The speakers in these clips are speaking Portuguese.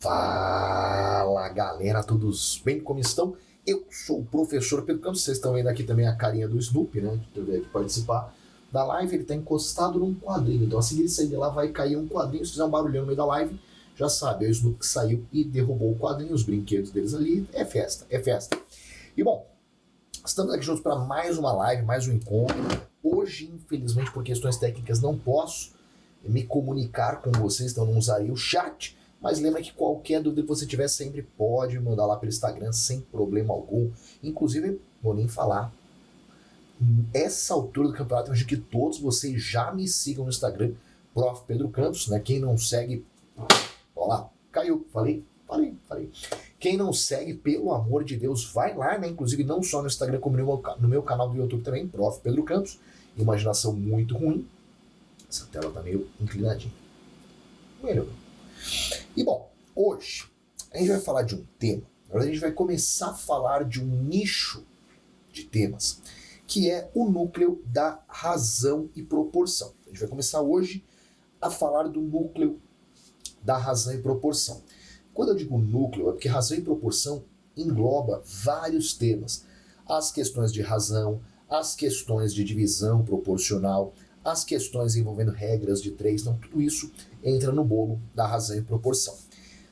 Fala galera, todos bem? Como estão? Eu sou o professor Pedro Campos, vocês estão vendo aqui também a carinha do Snoopy, né? Que veio aqui participar da live, ele está encostado num quadrinho, então assim que ele sair de lá vai cair um quadrinho, se fizer um barulhão no meio da live, já sabe, é o Snoopy que saiu e derrubou o quadrinho, os brinquedos deles ali, é festa, é festa. E bom, estamos aqui juntos para mais uma live, mais um encontro. Hoje, infelizmente, por questões técnicas, não posso me comunicar com vocês, então não usaria o chat. Mas lembra que qualquer dúvida que você tiver sempre pode mandar lá pelo Instagram sem problema algum. Inclusive, vou nem falar. Essa altura do campeonato, eu acho que todos vocês já me sigam no Instagram, Prof. Pedro Campos, né? Quem não segue, ó lá, caiu, falei. Quem não segue, pelo amor de Deus, vai lá, né? Inclusive, não só no Instagram, como no meu canal do YouTube também, Prof. Pedro Campos. Imaginação muito ruim. Essa tela tá meio inclinadinha. Melhorou. E bom, hoje a gente vai falar de um tema, na verdade a gente vai começar a falar de um nicho de temas, que é o núcleo da razão e proporção. A gente vai começar hoje a falar do núcleo da razão e proporção. Quando eu digo núcleo, é porque razão e proporção engloba vários temas. As questões de razão, as questões de divisão proporcional, as questões envolvendo regras de 3, então tudo isso entra no bolo da razão e proporção.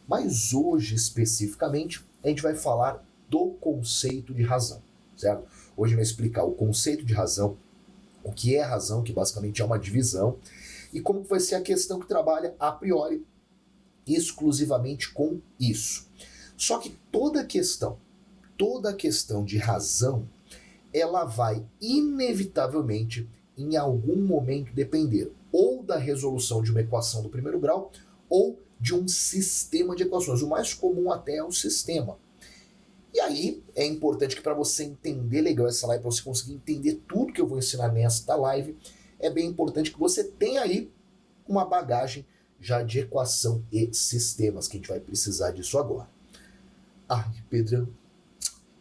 Mas hoje, especificamente, a gente vai falar do conceito de razão, certo? Hoje vai explicar o conceito de razão, o que é razão, que basicamente é uma divisão, e como vai ser a questão que trabalha a priori exclusivamente com isso. Só que toda questão de razão, ela vai inevitavelmente em algum momento depender ou da resolução de uma equação do primeiro grau ou de um sistema de equações. O mais comum até é o sistema. E aí é importante que para você entender legal essa live, para você conseguir entender tudo que eu vou ensinar nesta live, é bem importante que você tenha aí uma bagagem já de equação e sistemas, que a gente vai precisar disso agora. Ai, Pedrão,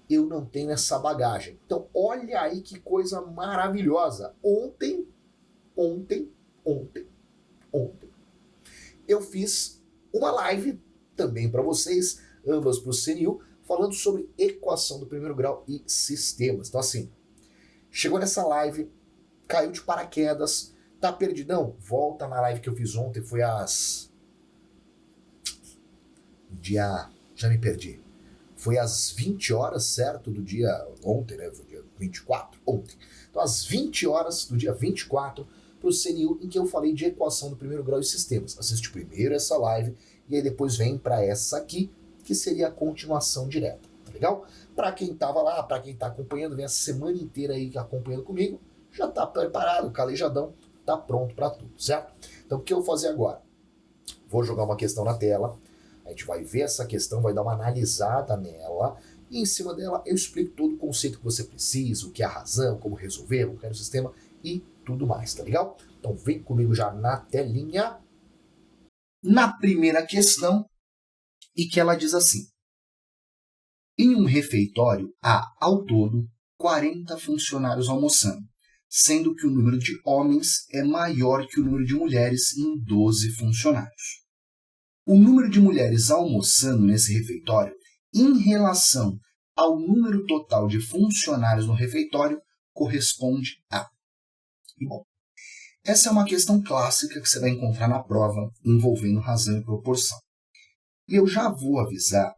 eu não tenho essa bagagem. Então, olha aí que coisa maravilhosa. Ontem, eu fiz uma live também para vocês, ambas para o CNU, falando sobre equação do primeiro grau e sistemas. Então, assim, chegou nessa live, caiu de paraquedas, tá perdidão? Volta na live que eu fiz ontem, foi já me perdi. Foi às 20 horas, certo, do dia ontem, né? Foi dia 24, ontem. Então, às 20 horas do dia 24, para o CNU, em que eu falei de equação do primeiro grau e sistemas. Assiste primeiro essa live e aí depois vem para essa aqui, que seria a continuação direta, tá legal? Para quem tava lá, para quem tá acompanhando, vem a semana inteira aí acompanhando comigo, já tá preparado, calejadão, tá pronto para tudo, certo? Então, o que eu vou fazer agora? Vou jogar uma questão na tela. A gente vai ver essa questão, vai dar uma analisada nela, e em cima dela eu explico todo o conceito que você precisa, o que é a razão, como resolver, o que é o sistema e tudo mais, tá legal? Então vem comigo já na telinha. Na primeira questão, e que ela diz assim: em um refeitório há, ao todo, 40 funcionários almoçando, sendo que o número de homens é maior que o número de mulheres em 12 funcionários. O número de mulheres almoçando nesse refeitório, em relação ao número total de funcionários no refeitório, corresponde a... E, bom, essa é uma questão clássica que você vai encontrar na prova envolvendo razão e proporção. E eu já vou avisar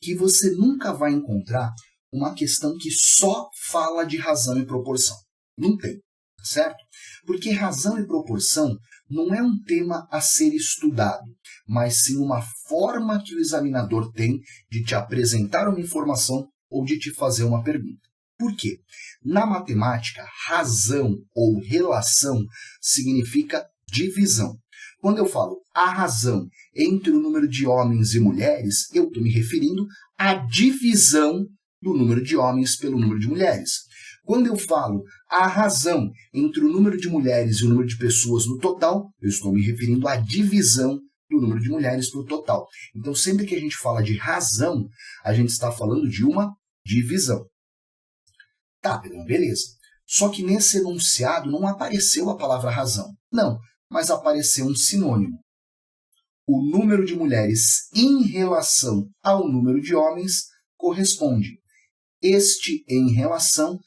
que você nunca vai encontrar uma questão que só fala de razão e proporção. Não tem, certo? Porque razão e proporção não é um tema a ser estudado, mas sim uma forma que o examinador tem de te apresentar uma informação ou de te fazer uma pergunta. Por quê? Na matemática, razão ou relação significa divisão. Quando eu falo a razão entre o número de homens e mulheres, eu estou me referindo à divisão do número de homens pelo número de mulheres. Quando eu falo a razão entre o número de mulheres e o número de pessoas no total, eu estou me referindo à divisão do número de mulheres pelo total. Então, sempre que a gente fala de razão, a gente está falando de uma divisão. Tá, Pedro, beleza. Só que nesse enunciado não apareceu a palavra razão. Não, mas apareceu um sinônimo. o número de mulheres em relação ao número de homens corresponde. Este em relação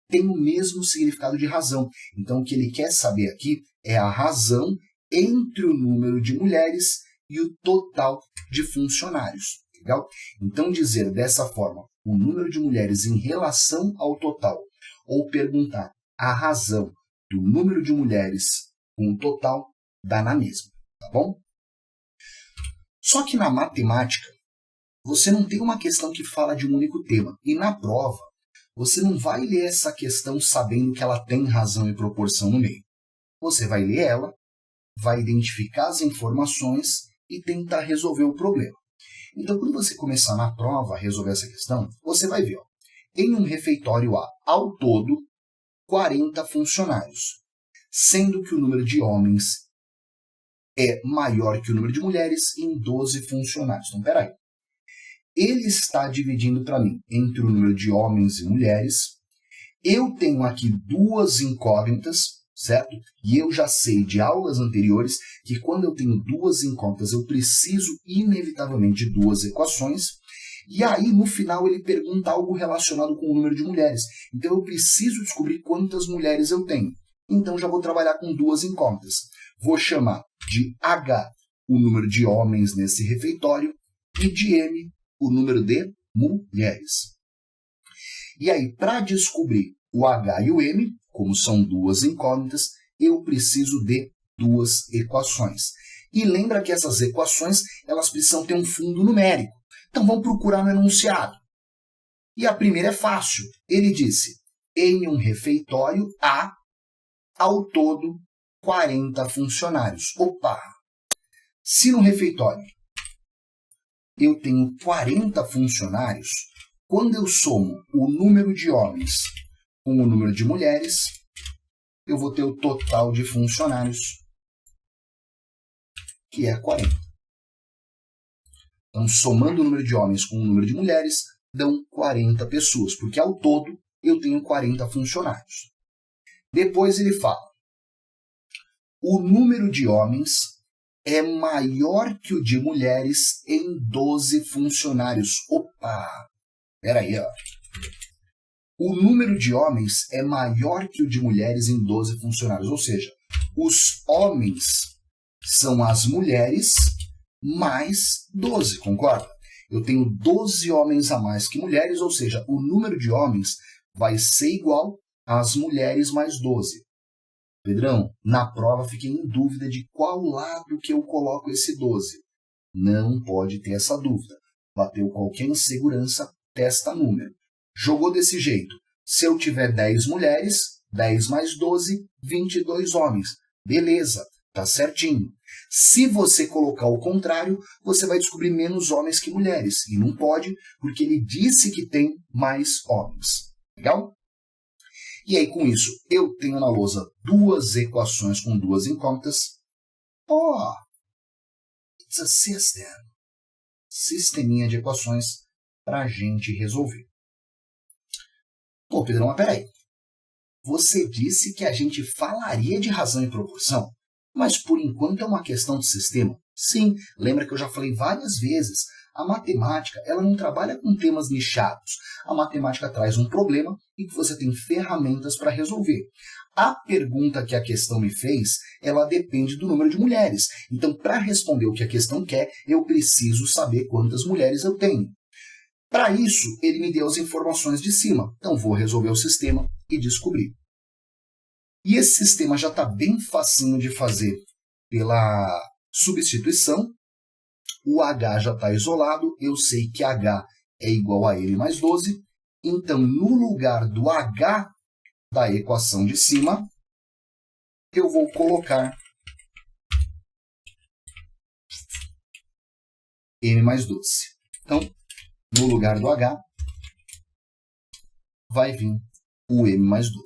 tem o mesmo significado de razão. Então, o que ele quer saber aqui é a razão entre o número de mulheres e o total de funcionários. Legal? Então, dizer dessa forma o número de mulheres em relação ao total, ou perguntar a razão do número de mulheres com o total, dá na mesma. Tá bom? Só que na matemática, você não tem uma questão que fala de um único tema. E na prova, você não vai ler essa questão sabendo que ela tem razão e proporção no meio. Você vai ler ela, vai identificar as informações e tentar resolver o problema. Então, quando você começar na prova a resolver essa questão, você vai ver, ó, em um refeitório há, ao todo, 40 funcionários, sendo que o número de homens é maior que o número de mulheres em 12 funcionários. Então, peraí. Ele está dividindo para mim entre o número de homens e mulheres. Eu tenho aqui duas incógnitas, certo? E eu já sei de aulas anteriores que quando eu tenho duas incógnitas, eu preciso inevitavelmente de duas equações. E aí, no final, ele pergunta algo relacionado com o número de mulheres. Então, eu preciso descobrir quantas mulheres eu tenho. Então, já vou trabalhar com duas incógnitas. Vou chamar de H o número de homens nesse refeitório e de M o número de mulheres. E aí, para descobrir o H e o M, como são duas incógnitas, eu preciso de duas equações. E lembra que essas equações elas precisam ter um fundo numérico. Então, vamos procurar no enunciado. E a primeira é fácil. Ele disse, em um refeitório há, ao todo, 40 funcionários. Opa! Se no refeitório eu tenho 40 funcionários, quando eu somo o número de homens com o número de mulheres, eu vou ter o total de funcionários, que é 40. Então, somando o número de homens com o número de mulheres, dão 40 pessoas, porque ao todo eu tenho 40 funcionários. Depois ele fala, o número de homens é maior que o de mulheres em 12 funcionários. Opa! Peraí, ó. O número de homens é maior que o de mulheres em 12 funcionários. Ou seja, os homens são as mulheres mais 12, concorda? Eu tenho 12 homens a mais que mulheres, ou seja, o número de homens vai ser igual às mulheres mais 12. Pedrão, na prova fiquei em dúvida de qual lado que eu coloco esse 12. Não pode ter essa dúvida. Bateu qualquer insegurança, testa número. Jogou desse jeito. Se eu tiver 10 mulheres, 10 mais 12, 22 homens. Beleza, tá certinho. Se você colocar o contrário, você vai descobrir menos homens que mulheres. E não pode, porque ele disse que tem mais homens. Legal? E aí, com isso, eu tenho na lousa duas equações com duas incógnitas. Oh, it's a system. Sisteminha de equações para a gente resolver. Pô, Pedrão, mas peraí. Você disse que a gente falaria de razão e proporção, mas por enquanto é uma questão de sistema. Sim, lembra que eu já falei várias vezes, a matemática ela não trabalha com temas nichados. A matemática traz um problema e que você tem ferramentas para resolver. A pergunta que a questão me fez, ela depende do número de mulheres. Então, para responder o que a questão quer, eu preciso saber quantas mulheres eu tenho. Para isso, ele me deu as informações de cima. Então, vou resolver o sistema e descobrir. E esse sistema já está bem facinho de fazer pela substituição. O H já está isolado. Eu sei que H é igual a M mais 12. Então, no lugar do H da equação de cima, eu vou colocar M mais 12. Então, no lugar do H, vai vir o M mais 12.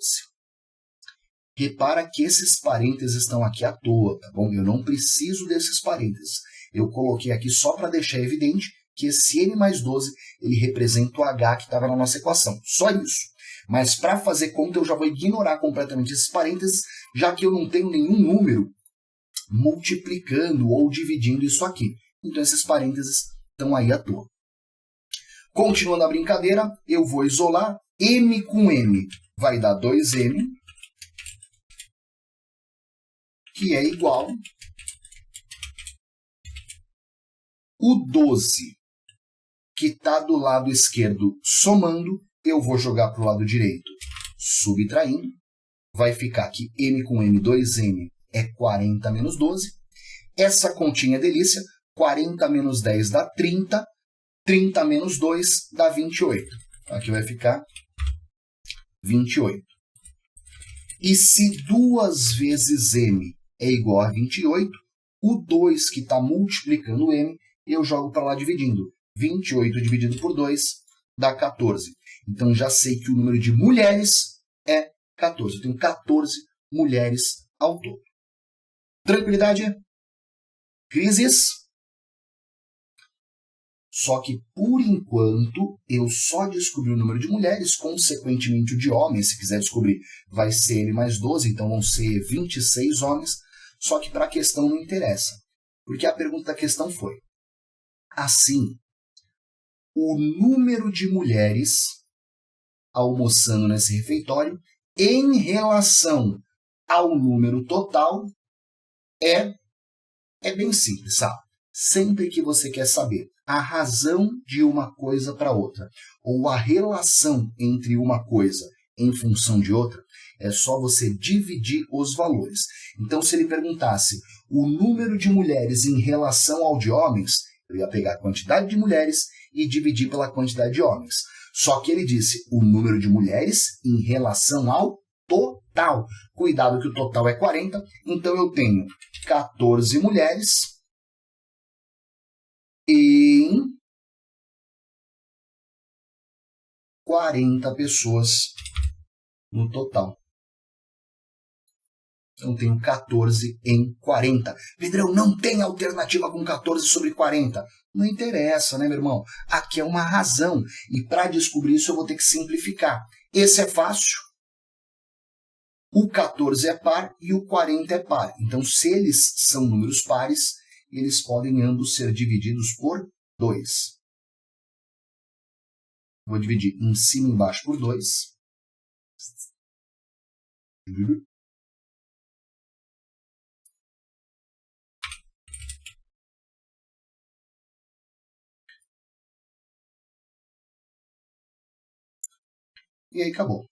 Repara que esses parênteses estão aqui à toa, tá bom? Eu não preciso desses parênteses. Eu coloquei aqui só para deixar evidente que esse M mais 12, ele representa o H que estava na nossa equação. Só isso. Mas para fazer conta, eu já vou ignorar completamente esses parênteses, já que eu não tenho nenhum número multiplicando ou dividindo isso aqui. Então esses parênteses estão aí à toa. Continuando a brincadeira, eu vou isolar M com M. Vai dar 2M, que é igual o 12, que está do lado esquerdo somando, eu vou jogar para o lado direito subtraindo. Vai ficar que M com M, 2M, é 40 menos 12. Essa continha é delícia, 40 menos 10 dá 30, 30 menos 2 dá 28. Aqui vai ficar 28. E se 2 vezes M é igual a 28, o 2 que está multiplicando M, eu jogo para lá dividindo. 28 dividido por 2 dá 14. Então já sei que o número de mulheres é 14. Eu tenho 14 mulheres ao todo. Tranquilidade? Crises? Só que, por enquanto, eu só descobri o número de mulheres, consequentemente o de homens, se quiser descobrir, vai ser M mais 12, então vão ser 26 homens, só que para a questão não interessa, porque a pergunta da questão foi, assim, o número de mulheres almoçando nesse refeitório em relação ao número total é bem simples, sabe? Sempre que você quer saber a razão de uma coisa para outra, ou a relação entre uma coisa em função de outra, é só você dividir os valores. Então, se ele perguntasse o número de mulheres em relação ao de homens, eu ia pegar a quantidade de mulheres e dividir pela quantidade de homens. Só que ele disse o número de mulheres em relação ao total. Cuidado que o total é 40, então eu tenho 14 mulheres em 40 pessoas no total. Então, tenho 14 em 40. Pedrão, não tem alternativa com 14 sobre 40. Não interessa, né, meu irmão? Aqui é uma razão. E para descobrir isso, eu vou ter que simplificar. Esse é fácil. O 14 é par e o 40 é par. Então, se eles são números pares, eles podem ambos ser divididos por 2. Vou dividir em cima e embaixo por 2. E aí acabou.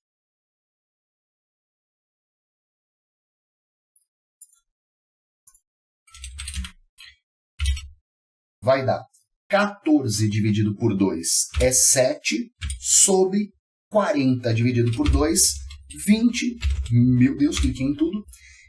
Vai dar 14 dividido por 2 é 7, sobre 40 dividido por 2, 20. Meu Deus, cliquei em tudo.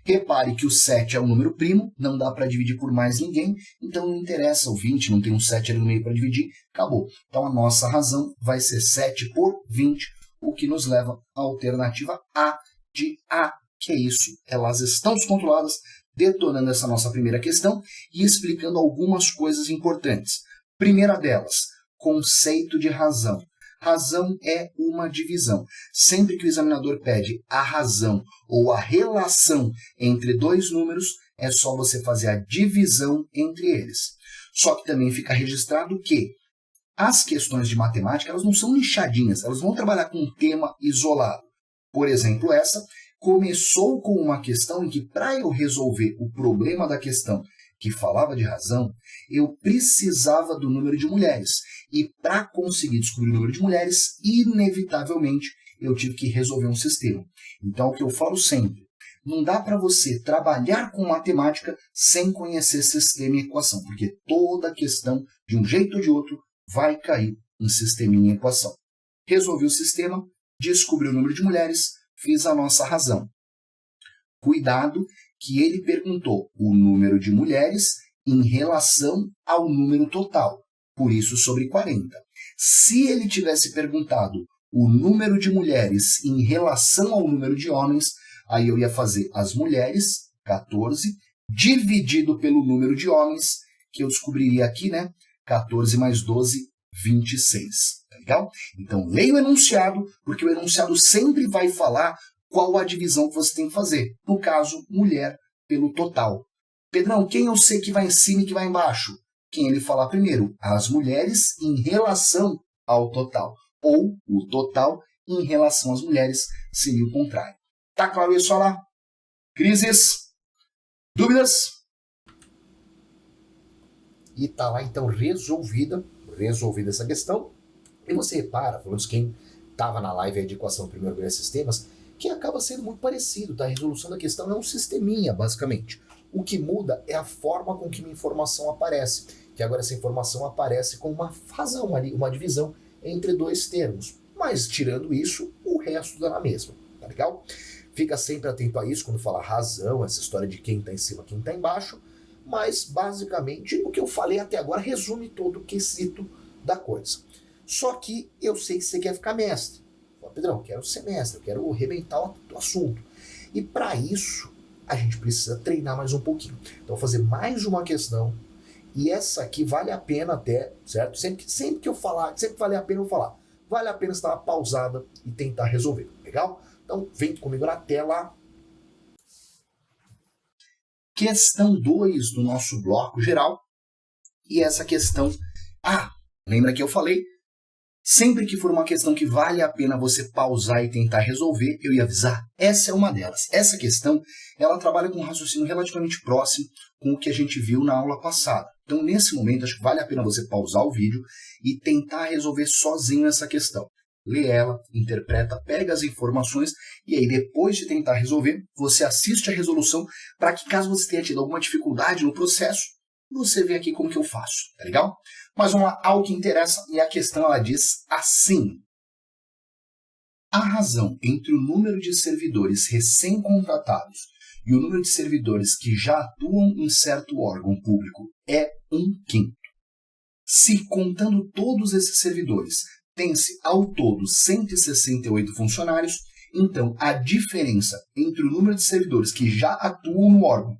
Repare que o 7 é um número primo, não dá para dividir por mais ninguém, então não interessa o 20, não tem um 7 ali no meio para dividir, acabou. Então a nossa razão vai ser 7 por 20, o que nos leva à alternativa A de A, que é isso. Elas estão descontroladas, detonando essa nossa primeira questão e explicando algumas coisas importantes. Primeira delas, conceito de razão. Razão é uma divisão. Sempre que o examinador pede a razão ou a relação entre dois números, é só você fazer a divisão entre eles. Só que também fica registrado que as questões de matemática elas não são nichadinhas, elas vão trabalhar com um tema isolado. Por exemplo, essa começou com uma questão em que, para eu resolver o problema da questão que falava de razão, eu precisava do número de mulheres. E para conseguir descobrir o número de mulheres, inevitavelmente, eu tive que resolver um sistema. Então, o que eu falo sempre, não dá para você trabalhar com matemática sem conhecer sistema e equação, porque toda questão, de um jeito ou de outro, vai cair em sisteminha e equação. Resolvi o sistema, descobri o número de mulheres, fiz a nossa razão. Cuidado que ele perguntou o número de mulheres em relação ao número total, por isso sobre 40. Se ele tivesse perguntado o número de mulheres em relação ao número de homens, aí eu ia fazer as mulheres, 14, dividido pelo número de homens, que eu descobriria aqui, né? 14 mais 12, 26. Tá legal? Então, leia o enunciado, porque o enunciado sempre vai falar qual a divisão que você tem que fazer. No caso, mulher pelo total. Pedrão, quem eu sei que vai em cima e que vai embaixo? Quem ele falar primeiro? As mulheres em relação ao total. Ou o total em relação às mulheres seria o contrário. Tá claro isso lá? Crises? Dúvidas? E tá lá então resolvida essa questão. E você repara, pelo menos quem estava na live aí de equação do primeiro grau de sistemas, que acaba sendo muito parecido, tá? A resolução da questão é um sisteminha, basicamente. O que muda é a forma com que uma informação aparece, que agora essa informação aparece com uma razão ali, uma divisão entre dois termos. Mas tirando isso, o resto dá na mesma, tá legal? Fica sempre atento a isso quando fala razão, essa história de quem tá em cima, quem tá embaixo, mas basicamente o que eu falei até agora resume todo o quesito da coisa. Só que eu sei que você quer ficar mestre. Pedrão, eu quero ser mestre, eu quero arrebentar o assunto. E para isso, a gente precisa treinar mais um pouquinho. Então, vou fazer mais uma questão. E essa aqui vale a pena até, certo? Sempre que eu falar, sempre vale a pena eu falar. Vale a pena você dar uma pausada e tentar resolver, legal? Então, vem comigo na tela. Questão 2 do nosso bloco geral. E essa questão... lembra que eu falei? Sempre que for uma questão que vale a pena você pausar e tentar resolver, eu ia avisar. Essa é uma delas. Essa questão, ela trabalha com um raciocínio relativamente próximo com o que a gente viu na aula passada. Então, nesse momento, acho que vale a pena você pausar o vídeo e tentar resolver sozinho essa questão. Lê ela, interpreta, pega as informações e aí, depois de tentar resolver, você assiste a resolução para que, caso você tenha tido alguma dificuldade no processo, você vê aqui como que eu faço, tá legal? Mas vamos lá, ao que interessa, e a questão ela diz assim. A razão entre o número de servidores recém-contratados e o número de servidores que já atuam em certo órgão público é 1/5. Se, contando todos esses servidores, tem-se ao todo 168 funcionários, então a diferença entre o número de servidores que já atuam no órgão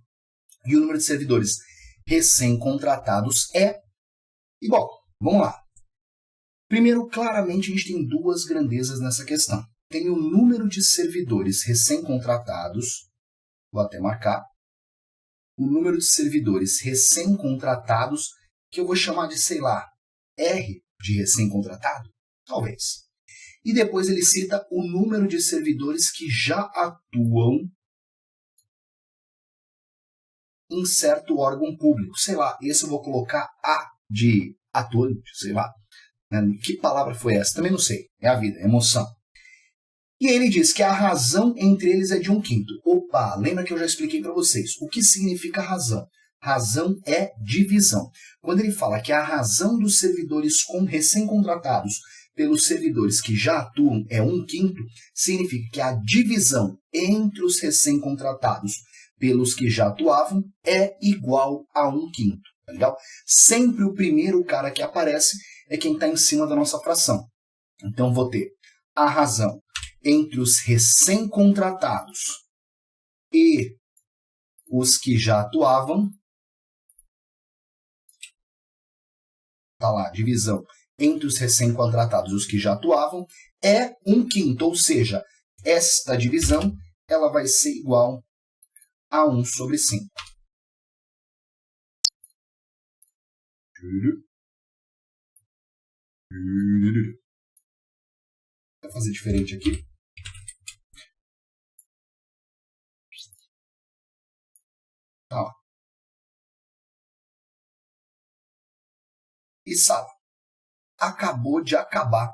e o número de servidores recém-contratados é... E bom, vamos lá. Primeiro, claramente, a gente tem duas grandezas nessa questão. Tem o número de servidores recém-contratados, vou até marcar, o número de servidores recém-contratados, que eu vou chamar de, sei lá, R de recém-contratado? Talvez. E depois ele cita o número de servidores que já atuam em certo órgão público. Sei lá, esse eu vou colocar A de atuante, sei lá. Que palavra foi essa? Também não sei. É a vida, é emoção. E ele diz que a razão entre eles é de 1/5. Opa, lembra que eu já expliquei para vocês. O que significa razão? Razão é divisão. Quando ele fala que a razão dos servidores recém-contratados pelos servidores que já atuam é 1/5, significa que a divisão entre os recém-contratados pelos que já atuavam é igual a 1/5. Tá legal? Sempre o primeiro cara que aparece é quem está em cima da nossa fração. Então, vou ter a razão entre os recém-contratados e os que já atuavam. Tá lá, divisão entre os recém-contratados e os que já atuavam é 1/5. Ou seja, esta divisão ela vai ser igual a 1/5. Vou fazer diferente aqui. Tá. E sala. Acabou de acabar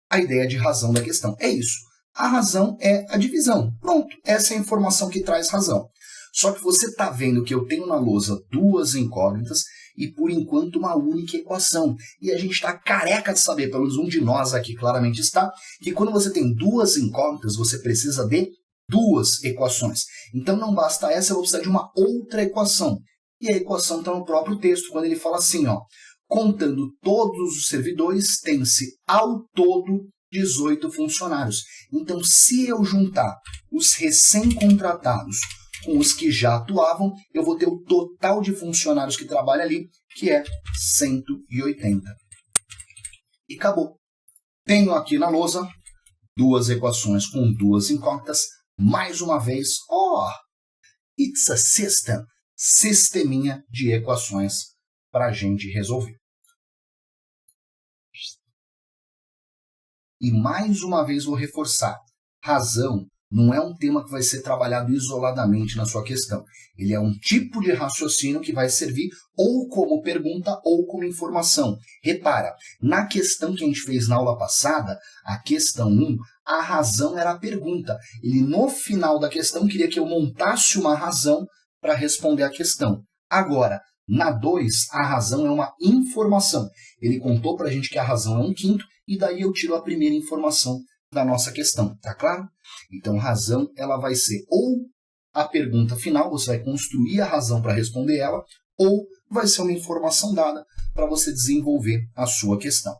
a ideia de razão da questão. É isso. A razão é a divisão. Pronto. Essa é a informação que traz razão. Só que você está vendo que eu tenho na lousa duas incógnitas e, por enquanto, uma única equação. E a gente está careca de saber, pelo menos um de nós aqui claramente está, que quando você tem duas incógnitas, você precisa de duas equações. Então, não basta essa, eu vou precisar de uma outra equação. E a equação está no próprio texto, quando ele fala assim, ó, contando todos os servidores, tem-se ao todo 18 funcionários. Então, se eu juntar os recém-contratados com os que já atuavam, eu vou ter o total de funcionários que trabalham ali, que é 180. E acabou. Tenho aqui na lousa duas equações com duas incógnitas. Mais uma vez, it's a system. sisteminha de equações para a gente resolver. E mais uma vez vou reforçar, razão não é um tema que vai ser trabalhado isoladamente na sua questão. Ele é um tipo de raciocínio que vai servir ou como pergunta ou como informação. Repara, na questão que a gente fez na aula passada, a questão 1, a razão era a pergunta. Ele, no final da questão, queria que eu montasse uma razão para responder a questão. Agora, na 2, a razão é uma informação. Ele contou para a gente que a razão é 1/5, e daí eu tiro a primeira informação da nossa questão, tá claro? Então, razão, ela vai ser ou a pergunta final, você vai construir a razão para responder ela, ou vai ser uma informação dada para você desenvolver a sua questão.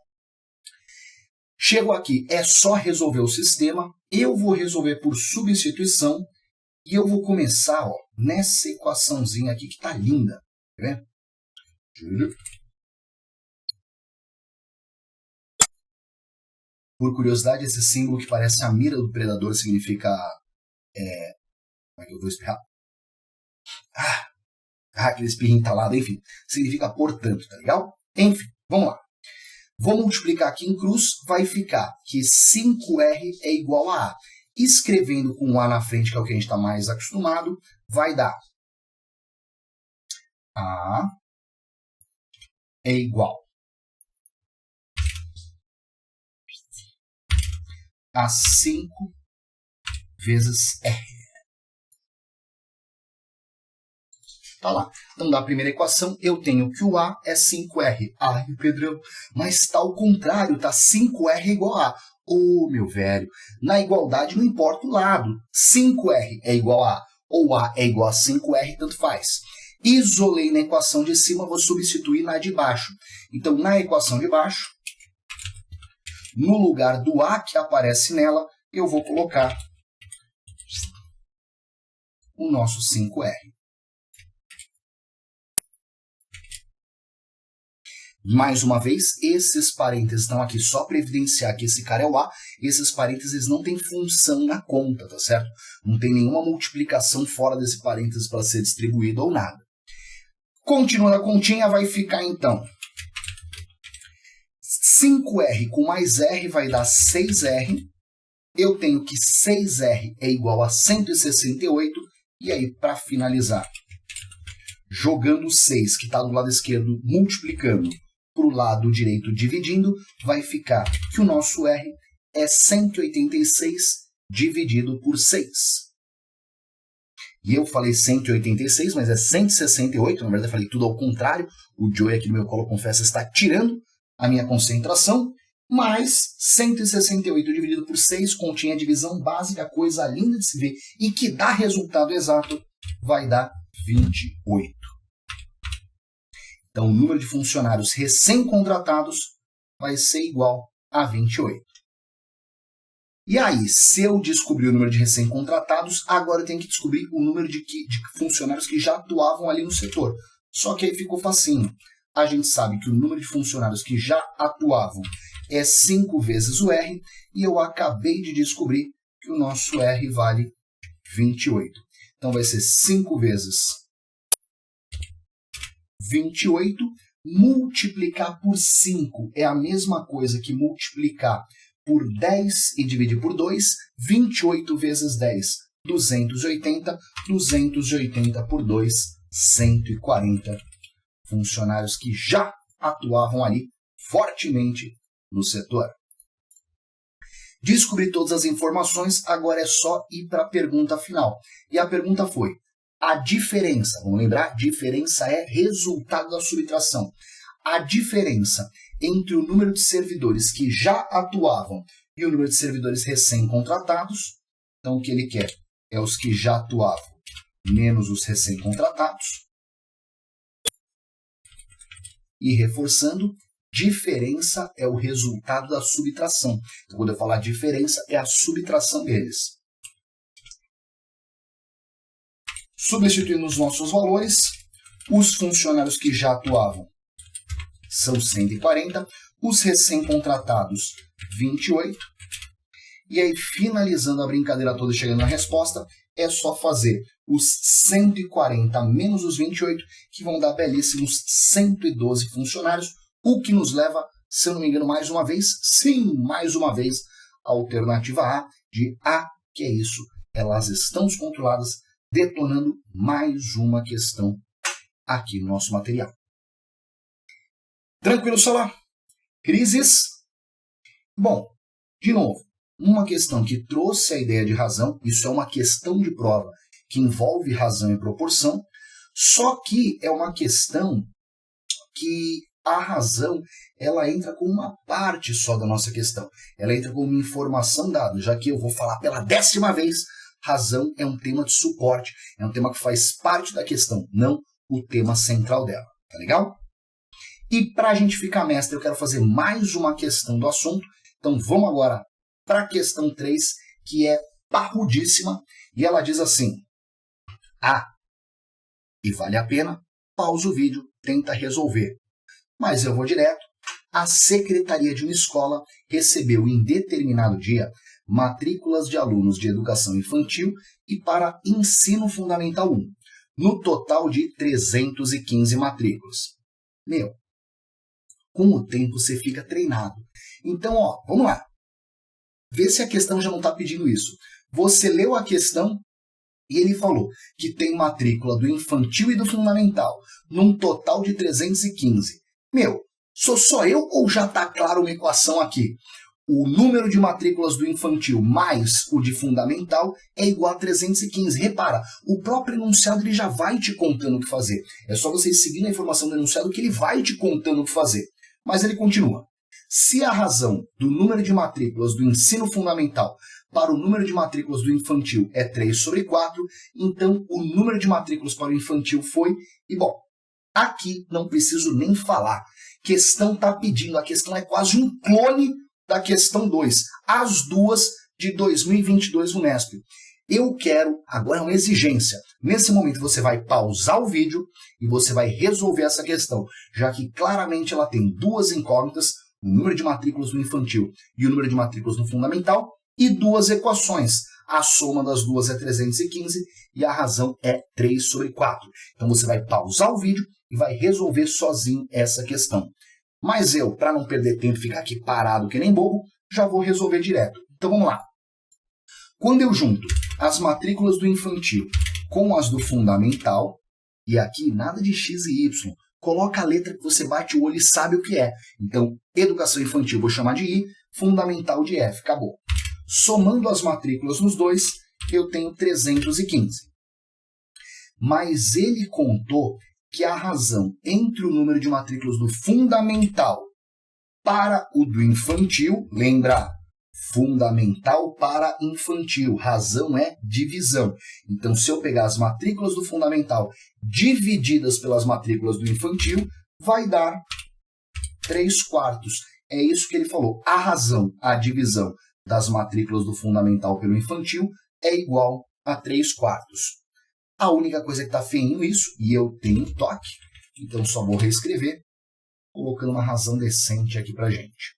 Chego aqui, é só resolver o sistema, eu vou resolver por substituição, e eu vou começar nessa equaçãozinha aqui que tá linda. Quer ver? Por curiosidade, esse símbolo que parece a mira do predador significa... como é que eu vou espirrar? Aquele espirro entalado, enfim. Significa portanto, tá legal? Enfim, vamos lá. Vou multiplicar aqui em cruz, vai ficar que 5R é igual a A. Escrevendo com A na frente, que é o que a gente está mais acostumado, vai dar A é igual a 5 vezes R. Tá lá. Então, da primeira equação, eu tenho que o A é 5R. Ai, Pedrão, mas está ao contrário, tá 5R igual a A. Ô, meu velho, na igualdade não importa o lado. 5R é igual a A ou A é igual a 5R, tanto faz. Isolei na equação de cima, vou substituir na de baixo. Então, na equação de baixo, no lugar do A que aparece nela, eu vou colocar o nosso 5R. Mais uma vez, esses parênteses estão aqui só para evidenciar que esse cara é o A. Esses parênteses não têm função na conta, tá certo? Não tem nenhuma multiplicação fora desse parênteses para ser distribuído ou nada. Continuando a continha, vai ficar então 5R com mais R vai dar 6R. Eu tenho que 6R é igual a 168. E aí, para finalizar, jogando 6, que está do lado esquerdo, multiplicando para o lado direito, dividindo, vai ficar que o nosso R é 186 dividido por 6. E eu falei 186, mas é 168. Na verdade, eu falei tudo ao contrário. O Joey aqui no meu colo, confesso, está tirando a minha concentração, mas 168 dividido por 6 continha a divisão básica, coisa linda de se ver, e que dá resultado exato, vai dar 28. Então, o número de funcionários recém-contratados vai ser igual a 28. E aí, se eu descobrir o número de recém-contratados, agora eu tenho que descobrir o número de funcionários que já atuavam ali no setor. Só que aí ficou facinho. A gente sabe que o número de funcionários que já atuavam é 5 vezes o R, e eu acabei de descobrir que o nosso R vale 28. Então, vai ser 5 vezes 28, multiplicar por 5 é a mesma coisa que multiplicar por 10 e dividir por 2, 28 vezes 10, 280, 280 por 2, 140 funcionários que já atuavam ali fortemente no setor. Descobri todas as informações, agora é só ir para a pergunta final. E a pergunta foi, a diferença, vamos lembrar, diferença é resultado da subtração. A diferença entre o número de servidores que já atuavam e o número de servidores recém-contratados, então o que ele quer é os que já atuavam menos os recém-contratados. E reforçando, diferença é o resultado da subtração. Então, quando eu falar diferença, é a subtração deles. Substituindo os nossos valores, os funcionários que já atuavam são 140, os recém-contratados 28. E aí, finalizando a brincadeira toda e chegando na resposta, é só fazer os 140 menos os 28, que vão dar belíssimos 112 funcionários, o que nos leva, se eu não me engano, mais uma vez, a alternativa A de A, que é isso, elas estão descontroladas, detonando mais uma questão aqui no nosso material. Tranquilo, Solar? Crises? Bom, de novo, uma questão que trouxe a ideia de razão, isso é uma questão de prova que envolve razão e proporção, só que é uma questão que a razão ela entra como uma parte só da nossa questão. Ela entra como informação dada, já que eu vou falar pela 10ª vez, razão é um tema de suporte, é um tema que faz parte da questão, não o tema central dela. Tá legal? E para a gente ficar mestre, eu quero fazer mais uma questão do assunto. Então vamos agora para a questão 3, que é parrudíssima, e ela diz assim: e vale a pena, pausa o vídeo, tenta resolver. Mas eu vou direto. A secretaria de uma escola recebeu em determinado dia matrículas de alunos de educação infantil e para ensino fundamental 1, no total de 315 matrículas. Com o tempo você fica treinado. Então, vamos lá. Vê se a questão já não está pedindo isso. Você leu a questão e ele falou que tem matrícula do infantil e do fundamental, num total de 315. Sou só eu ou já está claro uma equação aqui? O número de matrículas do infantil mais o de fundamental é igual a 315. Repara, o próprio enunciado ele já vai te contando o que fazer. É só você seguir a informação do enunciado que ele vai te contando o que fazer. Mas ele continua. Se a razão do número de matrículas do ensino fundamental para o número de matrículas do infantil é 3/4, então o número de matrículas para o infantil foi... E bom, aqui não preciso nem falar. Questão está pedindo, a questão é quase um clone da questão 2. As duas de 2022 Unesp. Eu quero, agora é uma exigência, nesse momento você vai pausar o vídeo e você vai resolver essa questão, já que claramente ela tem duas incógnitas, o número de matrículas no infantil e o número de matrículas no fundamental, e duas equações. A soma das duas é 315 e a razão é 3/4. Então você vai pausar o vídeo e vai resolver sozinho essa questão. Mas eu, para não perder tempo e ficar aqui parado que nem bobo, já vou resolver direto. Então vamos lá. Quando eu junto as matrículas do infantil com as do fundamental, e aqui nada de x e y, coloca a letra que você bate o olho e sabe o que é. Então, educação infantil vou chamar de I, fundamental de F, acabou. Somando as matrículas nos dois, eu tenho 315. Mas ele contou que a razão entre o número de matrículas do fundamental para o do infantil, lembra, fundamental para infantil, razão é divisão. Então, se eu pegar as matrículas do fundamental divididas pelas matrículas do infantil, vai dar 3/4. É isso que ele falou. A razão, a divisão das matrículas do fundamental pelo infantil é igual a 3/4. A única coisa que está feinho isso, e eu tenho toque, então só vou reescrever, colocando uma razão decente aqui para gente.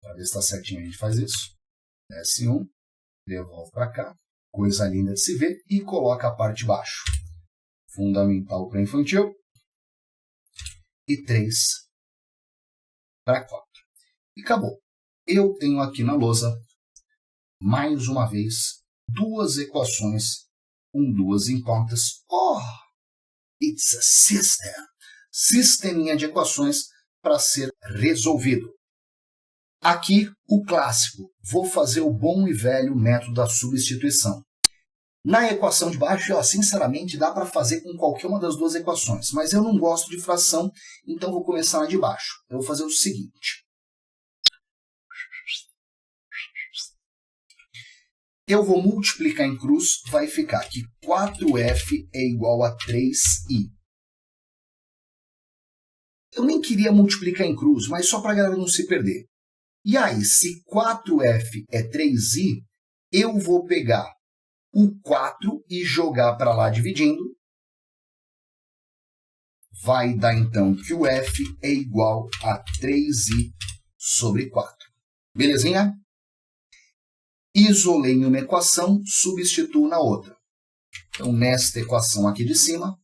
Para ver se está certinho a gente faz isso. Desce 1, devolve para cá, coisa linda de se ver, e coloca a parte de baixo. Fundamental para infantil e 3/4. E acabou. Eu tenho aqui na lousa, mais uma vez, duas equações com duas incógnitas. It's a system. Sisteminha de equações para ser resolvido. Aqui, o clássico. Vou fazer o bom e velho método da substituição. Na equação de baixo, sinceramente, dá para fazer com qualquer uma das duas equações, mas eu não gosto de fração, então vou começar na de baixo. Eu vou fazer o seguinte. Eu vou multiplicar em cruz, vai ficar que 4F é igual a 3I. Eu nem queria multiplicar em cruz, mas só para a galera não se perder. E aí, se 4F é 3I, eu vou pegar o 4 e jogar para lá dividindo. vai dar então que o f é igual a 3i sobre 4. Belezinha? Isolei em uma equação, substituo na outra. Então, nesta equação aqui de cima,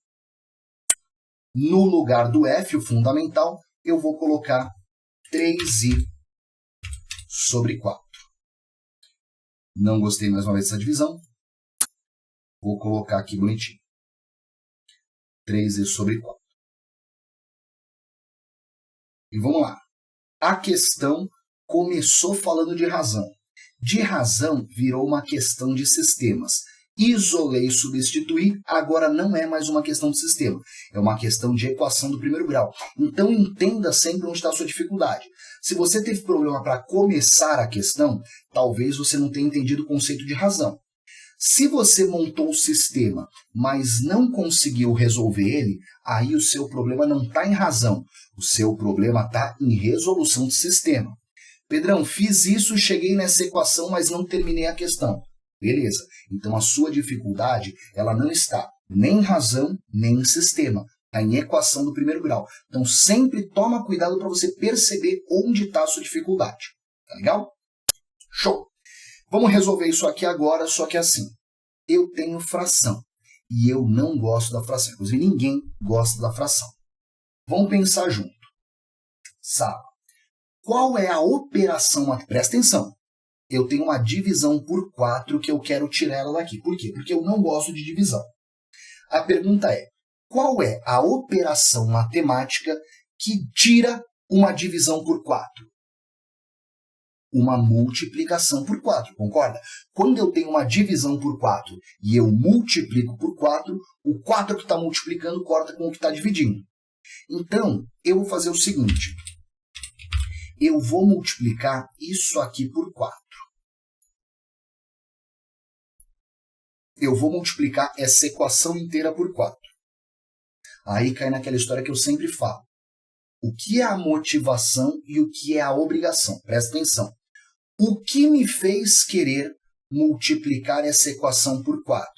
no lugar do f, o fundamental, eu vou colocar 3i sobre 4. Não gostei mais uma vez dessa divisão. Vou colocar aqui bonitinho. 3i sobre 4. E vamos lá. A questão começou falando de razão. De razão virou uma questão de sistemas. Isolei e substituir, agora não é mais uma questão de sistema. É uma questão de equação do primeiro grau. Então entenda sempre onde está a sua dificuldade. Se você teve problema para começar a questão, talvez você não tenha entendido o conceito de razão. Se você montou o sistema, mas não conseguiu resolver ele, aí o seu problema não está em razão. O seu problema está em resolução de sistema. Pedrão, fiz isso, cheguei nessa equação, mas não terminei a questão. Beleza. Então a sua dificuldade, ela não está nem em razão, nem em sistema. Está em equação do primeiro grau. Então sempre toma cuidado para você perceber onde está a sua dificuldade. Tá legal? Show! Vamos resolver isso aqui agora, só que assim. Eu tenho fração. E eu não gosto da fração. Inclusive ninguém gosta da fração. Vamos pensar junto. Sabe? Qual é a operação? Presta atenção. Eu tenho uma divisão por 4 que eu quero tirar ela daqui. Por quê? Porque eu não gosto de divisão. A pergunta é, qual é a operação matemática que tira uma divisão por 4? Uma multiplicação por 4, concorda? Quando eu tenho uma divisão por 4 e eu multiplico por 4, o 4 que está multiplicando corta com o que está dividindo. Então, eu vou fazer o seguinte. Eu vou multiplicar isso aqui por 4. Eu vou multiplicar essa equação inteira por 4. Aí cai naquela história que eu sempre falo. O que é a motivação e o que é a obrigação? Presta atenção. O que me fez querer multiplicar essa equação por 4?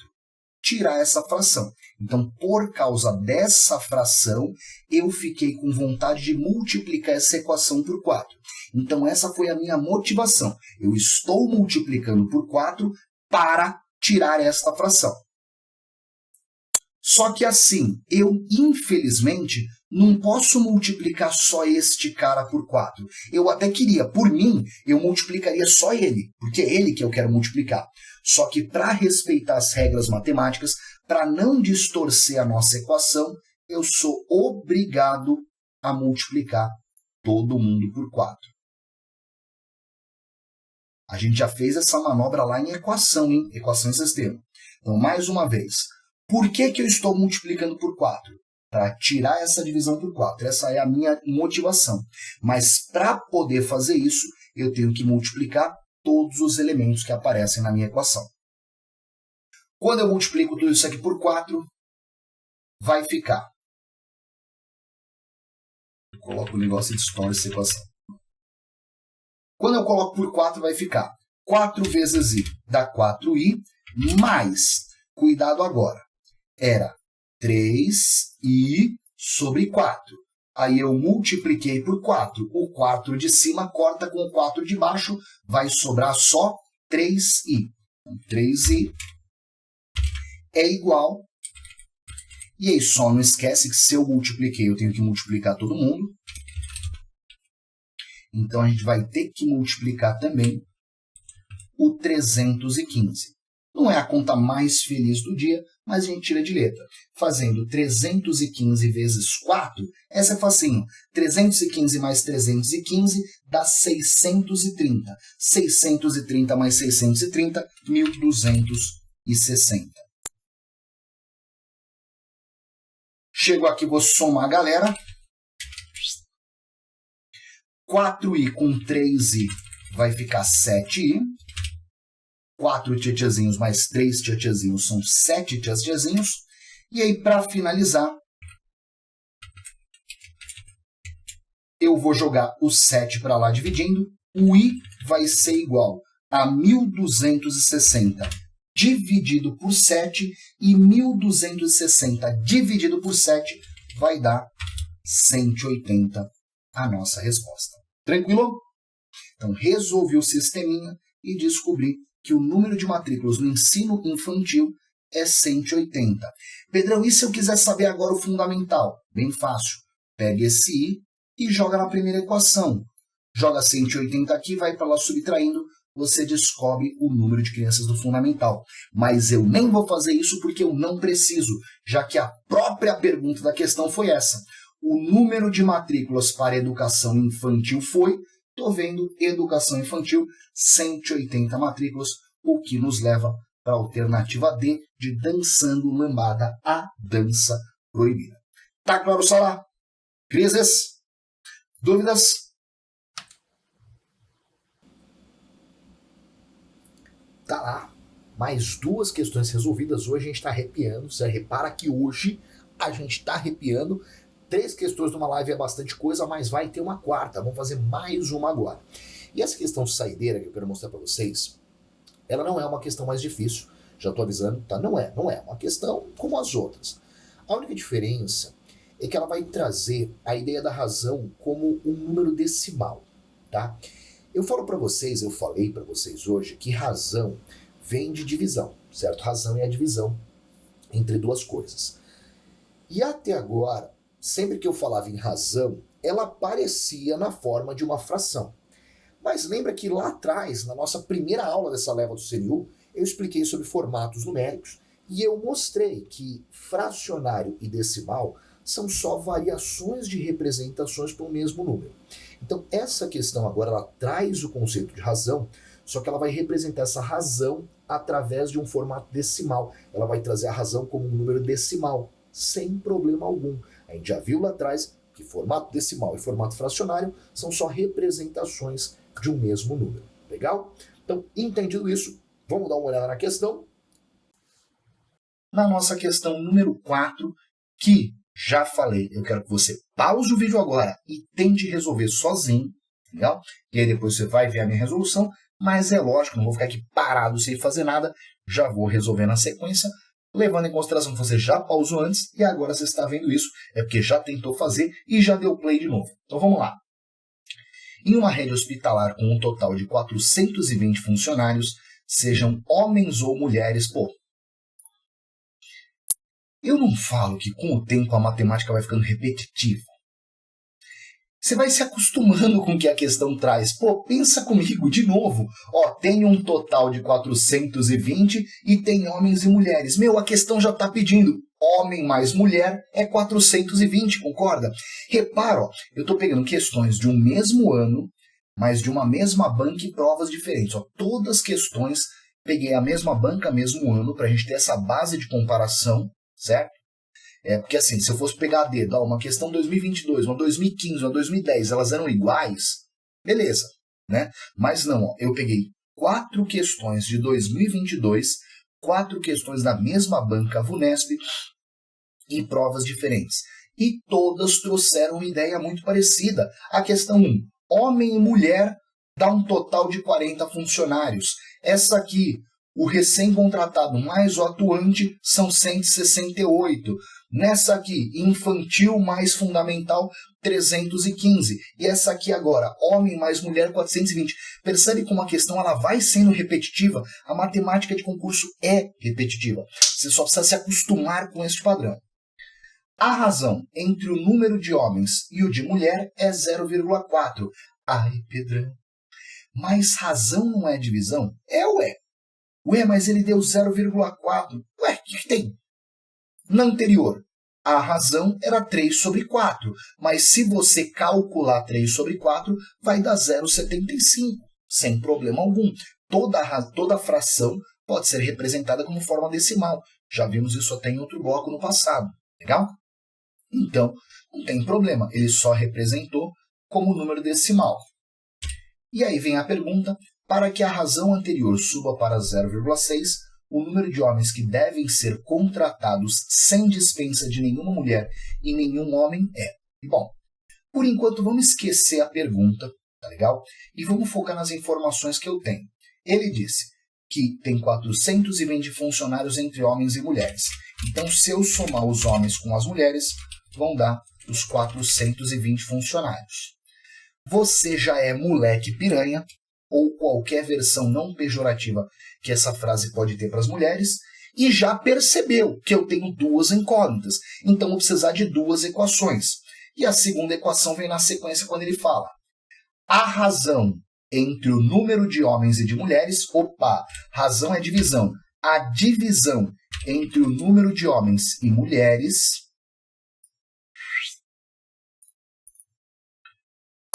Tirar essa fração. Então, por causa dessa fração, eu fiquei com vontade de multiplicar essa equação por 4. Então, essa foi a minha motivação. Eu estou multiplicando por 4 para tirar esta fração. Só que assim, eu, infelizmente, não posso multiplicar só este cara por 4. Eu até queria, por mim, eu multiplicaria só ele, porque é ele que eu quero multiplicar. Só que para respeitar as regras matemáticas, para não distorcer a nossa equação, eu sou obrigado a multiplicar todo mundo por 4. A gente já fez essa manobra lá em equação, hein? Equação em sistema. Então, mais uma vez, por que eu estou multiplicando por 4? Para tirar essa divisão por 4. Essa é a minha motivação. Mas para poder fazer isso, eu tenho que multiplicar todos os elementos que aparecem na minha equação. Quando eu multiplico tudo isso aqui por 4, vai ficar. Eu coloco o negócio e distorce essa equação. Quando eu coloco por 4, vai ficar 4 vezes i dá 4i, mais, cuidado agora, era 3i sobre 4. Aí eu multipliquei por 4. O 4 de cima corta com o 4 de baixo, vai sobrar só 3i. Então, 3i é igual. E aí só não esquece que se eu multipliquei, eu tenho que multiplicar todo mundo. Então a gente vai ter que multiplicar também o 315. Não é a conta mais feliz do dia, mas a gente tira de letra. Fazendo 315 vezes 4, essa é facinho. 315 mais 315 dá 630. 630 mais 630, 1260. Chego aqui, vou somar a galera. 4i com 3i vai ficar 7i. 4 tchatchazinhos mais 3 tchatchazinhos são 7 tchatchazinhos. E aí, para finalizar, eu vou jogar o 7 para lá dividindo. O i vai ser igual a 1260 dividido por 7. E 1260 dividido por 7 vai dar 180 a nossa resposta. Tranquilo? Então, resolvi o sisteminha e descobri que o número de matrículas no ensino infantil é 180. Pedrão, e se eu quiser saber agora o fundamental? Bem fácil. Pega esse i e joga na primeira equação. Joga 180 aqui, vai para lá subtraindo, você descobre o número de crianças do fundamental. Mas eu nem vou fazer isso porque eu não preciso, já que a própria pergunta da questão foi essa. O número de matrículas para educação infantil foi, estou vendo, educação infantil, 180 matrículas, o que nos leva para a alternativa D de dançando lambada, a dança proibida. Tá claro, Sara? Crises? Dúvidas? Tá lá, mais 2 questões resolvidas. Hoje a gente está arrepiando. Você repara que hoje a gente está arrepiando. 3 questões numa live é bastante coisa, mas vai ter uma 4ª. Vamos fazer mais uma agora. E essa questão saideira que eu quero mostrar para vocês, ela não é uma questão mais difícil. Já estou avisando, tá? Não é uma questão como as outras. A única diferença é que ela vai trazer a ideia da razão como um número decimal, tá? Eu falei para vocês hoje que razão vem de divisão, certo? Razão é a divisão entre 2 coisas. E até agora, sempre que eu falava em razão, ela aparecia na forma de uma fração. Mas lembra que lá atrás, na nossa primeira aula dessa leva do CNU, eu expliquei sobre formatos numéricos e eu mostrei que fracionário e decimal são só variações de representações para o mesmo número. Então, essa questão agora, ela traz o conceito de razão, só que ela vai representar essa razão através de um formato decimal. Ela vai trazer a razão como um número decimal, sem problema algum. A gente já viu lá atrás que formato decimal e formato fracionário são só representações de um mesmo número. Legal? Então, entendido isso, vamos dar uma olhada na questão. Na nossa questão número 4, que já falei, eu quero que você pause o vídeo agora e tente resolver sozinho, legal? E aí depois você vai ver a minha resolução, mas é lógico, não vou ficar aqui parado sem fazer nada, já vou resolver na sequência, levando em consideração que você já pausou antes e agora você está vendo isso, é porque já tentou fazer e já deu play de novo. Então vamos lá. Em uma rede hospitalar com um total de 420 funcionários, sejam homens ou mulheres, eu não falo que com o tempo a matemática vai ficando repetitiva. Você vai se acostumando com o que a questão traz. Pensa comigo de novo. Tem um total de 420 e tem homens e mulheres. A questão já está pedindo. Homem mais mulher é 420, concorda? Repara, eu estou pegando questões de um mesmo ano, mas de uma mesma banca e provas diferentes. Todas as questões, peguei a mesma banca, mesmo ano, para a gente ter essa base de comparação, certo? Porque assim, se eu fosse pegar a dedo, uma questão 2022, uma 2015, uma 2010, elas eram iguais, beleza, né? Mas não, eu peguei 4 questões de 2022, 4 questões da mesma banca VUNESP e provas diferentes. E todas trouxeram uma ideia muito parecida. A questão 1, homem e mulher dá um total de 40 funcionários. Essa aqui, o recém-contratado mais o atuante são 168. Nessa aqui, infantil mais fundamental, 315. E essa aqui agora, homem mais mulher, 420. Percebe como a questão ela vai sendo repetitiva? A matemática de concurso é repetitiva. Você só precisa se acostumar com este padrão. A razão entre o número de homens e o de mulher é 0,4. Ai, Pedrão, mas razão não é divisão? Ué, mas ele deu 0,4. Ué, o que tem? Na anterior, a razão era 3 sobre 4, mas se você calcular 3 sobre 4, vai dar 0,75, sem problema algum. Toda fração pode ser representada como forma decimal. Já vimos isso até em outro bloco no passado. Legal? Então, não tem problema, ele só representou como número decimal. E aí vem a pergunta, para que a razão anterior suba para 0,6, o número de homens que devem ser contratados sem dispensa de nenhuma mulher e nenhum homem é. Bom, por enquanto vamos esquecer a pergunta, tá legal? E vamos focar nas informações que eu tenho. Ele disse que tem 420 funcionários entre homens e mulheres. Então, se eu somar os homens com as mulheres, vão dar os 420 funcionários. Você já é moleque piranha, ou qualquer versão não pejorativa que essa frase pode ter para as mulheres, e já percebeu que eu tenho duas incógnitas, então vou precisar de duas equações. E a segunda equação vem na sequência quando ele fala a razão entre o número de homens e de mulheres, razão é divisão, a divisão entre o número de homens e mulheres,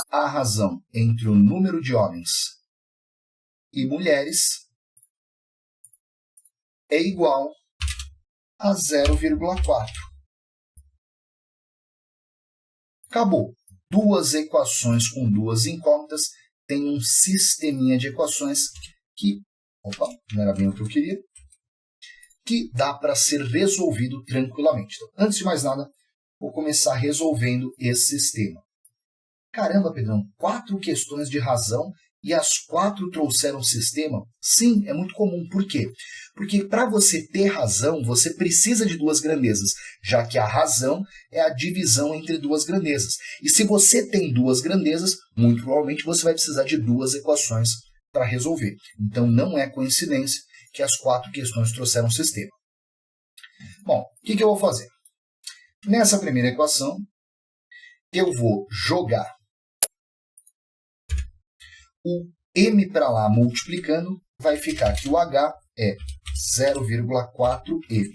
a razão entre o número de homens e mulheres é igual a 0,4. Acabou. Duas equações com duas incógnitas tem um sisteminha de equações que, não era bem o que eu queria, que dá para ser resolvido tranquilamente. Então, antes de mais nada, vou começar resolvendo esse sistema. Caramba, Pedrão, 4 questões de razão e as 4 trouxeram sistema? Sim, é muito comum. Por quê? Porque para você ter razão, você precisa de duas grandezas, já que a razão é a divisão entre duas grandezas. E se você tem duas grandezas, muito provavelmente você vai precisar de duas equações para resolver. Então não é coincidência que as 4 questões trouxeram sistema. Bom, o que eu vou fazer? Nessa primeira equação, eu vou jogar o m para lá multiplicando, vai ficar que o h é 0,4m.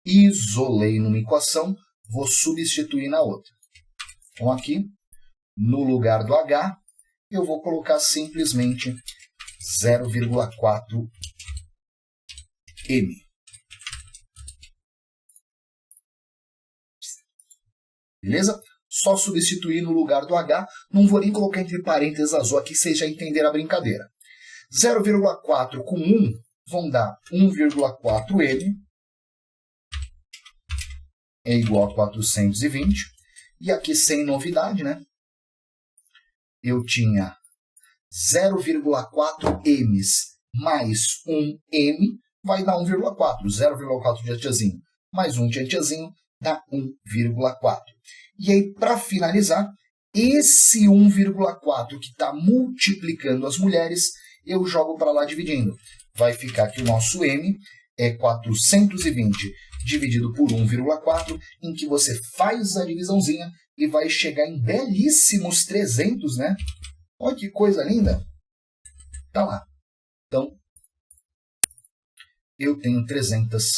Isolei numa equação, vou substituir na outra. Então aqui, no lugar do h, eu vou colocar simplesmente 0,4m. Beleza? Só substituir no lugar do H. Não vou nem colocar entre parênteses azul aqui, vocês já entenderam a brincadeira. 0,4 com 1 vão dar 1,4m. É igual a 420. E aqui sem novidade, né? Eu tinha 0,4m mais 1m vai dar 1,4. 0,4 de tiazinho mais 1 de tiazinho dá 1,4. E aí, para finalizar, esse 1,4 que está multiplicando as mulheres, eu jogo para lá dividindo. Vai ficar que o nosso m é 420 dividido por 1,4, em que você faz a divisãozinha e vai chegar em belíssimos 300, né? Olha que coisa linda! Tá lá. Então, eu tenho 300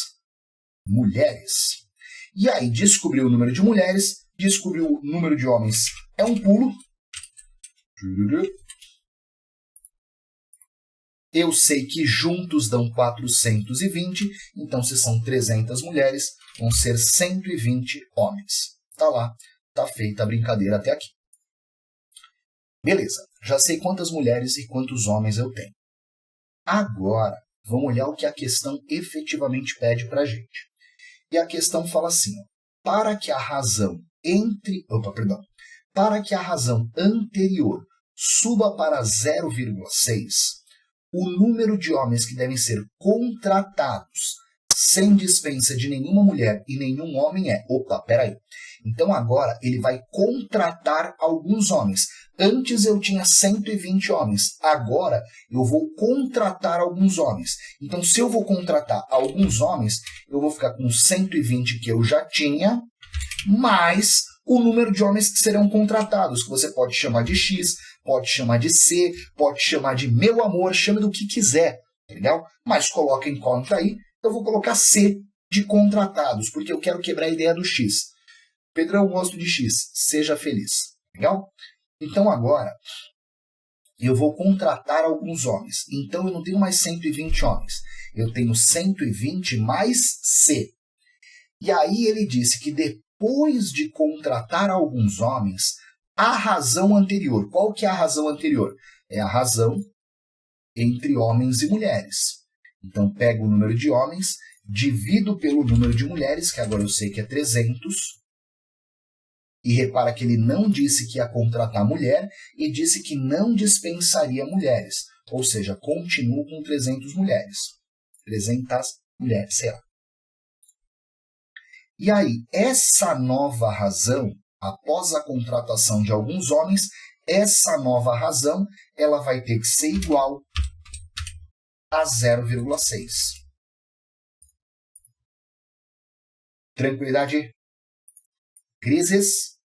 mulheres. E aí, descobrir o número de mulheres, descobrir o número de homens é um pulo. Eu sei que juntos dão 420, então se são 300 mulheres, vão ser 120 homens. Tá lá, tá feita a brincadeira até aqui. Beleza, já sei quantas mulheres e quantos homens eu tenho. Agora, vamos olhar o que a questão efetivamente pede pra gente. E a questão fala assim, ó, para que a razão anterior suba para 0,6, o número de homens que devem ser contratados sem dispensa de nenhuma mulher e nenhum homem é... Então agora ele vai contratar alguns homens. Antes eu tinha 120 homens. Agora eu vou contratar alguns homens. Então se eu vou contratar alguns homens, eu vou ficar com 120 que eu já tinha, mais o número de homens que serão contratados, que você pode chamar de X, pode chamar de C, pode chamar de meu amor, chame do que quiser, legal? Mas coloca em conta aí, eu vou colocar C de contratados, porque eu quero quebrar a ideia do X. Pedrão, eu gosto de X, seja feliz, legal? Então agora, eu vou contratar alguns homens. Então eu não tenho mais 120 homens, eu tenho 120 mais C. E aí ele disse que depois de contratar alguns homens, a razão anterior. Qual que é a razão anterior? É a razão entre homens e mulheres. Então, pego o número de homens, divido pelo número de mulheres, que agora eu sei que é 300. E repara que ele não disse que ia contratar mulher e disse que não dispensaria mulheres. Ou seja, continuo com 300 mulheres. 300 mulheres, sei lá. E aí, essa nova razão, após a contratação de alguns homens, essa nova razão ela vai ter que ser igual a 0,6. Tranquilidade? Crises?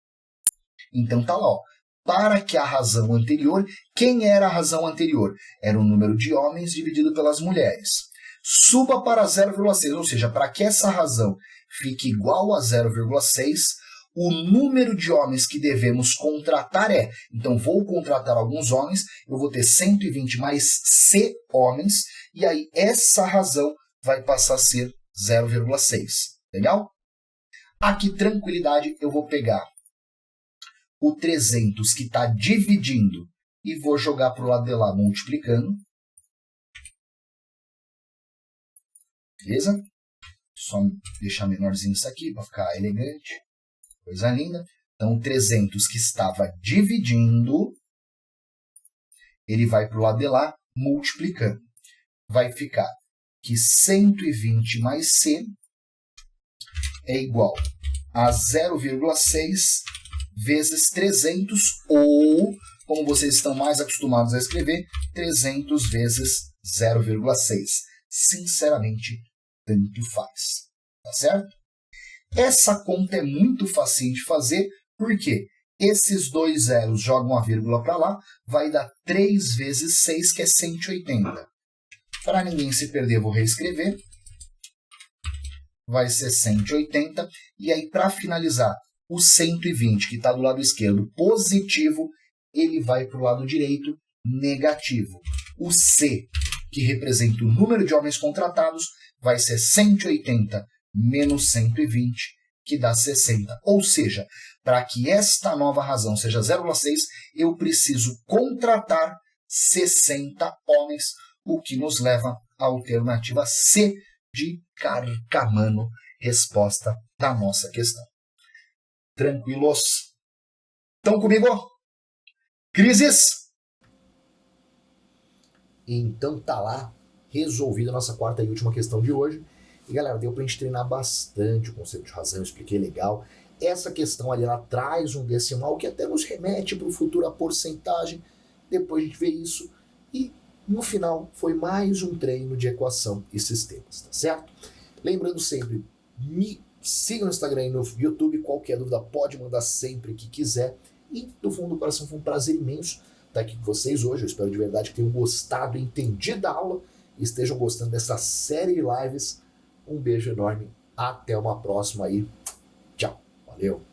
Então tá lá, ó. Para que a razão anterior, quem era a razão anterior? Era o número de homens dividido pelas mulheres. Suba para 0,6, ou seja, para que essa razão fique igual a 0,6, o número de homens que devemos contratar é, então vou contratar alguns homens, eu vou ter 120 mais C homens, e aí essa razão vai passar a ser 0,6. Legal? Aqui, tranquilidade, eu vou pegar o 300 que está dividindo e vou jogar para o lado de lá multiplicando. Beleza? Só deixar menorzinho isso aqui para ficar elegante. Coisa linda. Então, o 300 que estava dividindo, ele vai para o lado de lá multiplicando. Vai ficar que 120 mais C é igual a 0,6 vezes 300, ou, como vocês estão mais acostumados a escrever, 300 vezes 0,6. Sinceramente, tanto faz. Tá certo? Essa conta é muito facinho de fazer, porque esses dois zeros jogam a vírgula para lá, vai dar 3 vezes 6, que é 180. Para ninguém se perder, vou reescrever. Vai ser 180. E aí, para finalizar, o 120, que está do lado esquerdo, positivo, ele vai para o lado direito, negativo. O C, que representa o número de homens contratados, vai ser 180 menos 120, que dá 60. Ou seja, para que esta nova razão seja 0,6, eu preciso contratar 60 homens, o que nos leva à alternativa C de Carcamano, resposta da nossa questão. Tranquilos? Estão comigo? Crises? Então tá lá, resolvida a nossa quarta e última questão de hoje. E galera, deu pra gente treinar bastante o conceito de razão, eu expliquei legal. Essa questão ali, ela traz um decimal que até nos remete para o futuro a porcentagem. Depois a gente vê isso. E no final foi mais um treino de equação e sistemas, tá certo? Lembrando sempre, me siga no Instagram e no YouTube. Qualquer dúvida pode mandar sempre que quiser. E do fundo do coração foi um prazer imenso estar aqui com vocês hoje. Eu espero de verdade que tenham gostado, entendido da aula e estejam gostando dessa série de lives. Um beijo enorme. Até uma próxima aí. Tchau. Valeu.